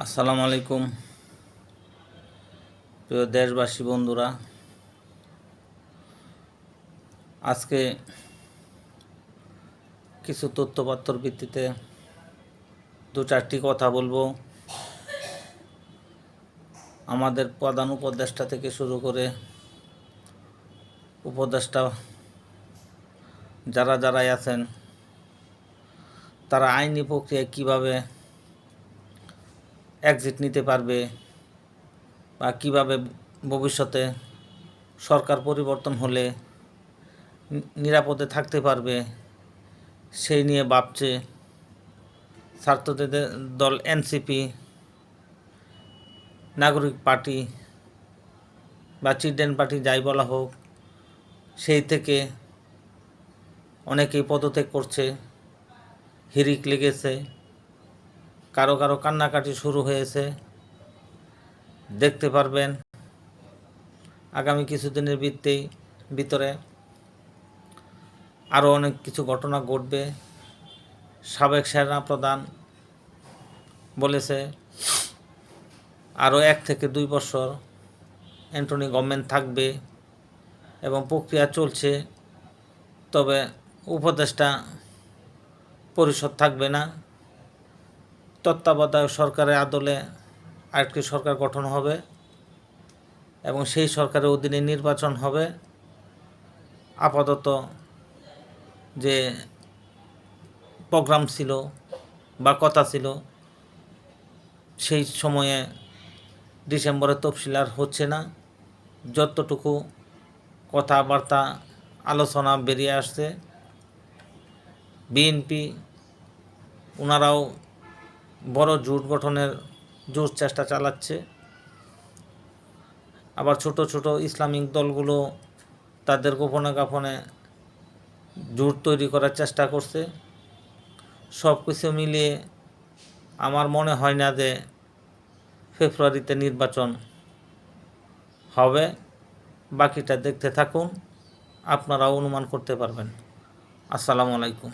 আসসালামু আলাইকুম প্রিয় দেশবাসী বন্ধুরা, আজকে কিছু তথ্যপাত্র ভিত্তিতে দু চারটি কথা বলবো। আমাদের প্রধান উপদেষ্টা থেকে শুরু করে উপদেষ্টা যারাই আছেন, তারা আইনি প্রক্রিয়ায় কীভাবে এক্সিট নিতে পারবে বা কীভাবে ভবিষ্যতে সরকার পরিবর্তন হলে নিরাপদে থাকতে পারবে সেই নিয়ে ভাবছে ছাত্রদের দল এনসিপি, নাগরিক পার্টি বা চিলড্রেন পার্টি যাই বলা হোক, সেই থেকে অনেকেই পদত্যাগ করছে, হিড়িক লেগেছে, কারো কান্নাকাটি শুরু হয়েছে। দেখতে পারবেন আগামী কিছুদিনের ভিতরে আরও অনেক কিছু ঘটনা ঘটবে। সাবেক সেনাপ্রধান বলেছে আরও 1 থেকে 2 বছর অ্যান্টনি গভর্নমেন্ট থাকবে এবং প্রক্রিয়া চলছে, তবে উপদেষ্টা পরিষদ থাকবে না। তত্ত্বাবধায়ক সরকারের আদলে আরেকটি সরকার গঠন হবে এবং সেই সরকারের অধীনে নির্বাচন হবে। আপাতত যে প্রোগ্রাম ছিল বা কথা ছিল, সেই সময়ে ডিসেম্বরে তফসিল আর হচ্ছে না। যতটুকু কথাবার্তা আলোচনা বেরিয়ে আসছে, বিএনপি ওনারাও বড় জোট গঠনের জোর চেষ্টা চালাচ্ছে। আবার ছোট ছোট ইসলামিক দলগুলো তাদের গোপনে জোট তৈরি করার চেষ্টা করছে। সব কিছু মিলিয়ে আমার মনে হয় না যে ফেব্রুয়ারিতে নির্বাচন হবে। বাকিটা দেখতে থাকুন, আপনারাও অনুমান করতে পারবেন। আসসালামু আলাইকুম।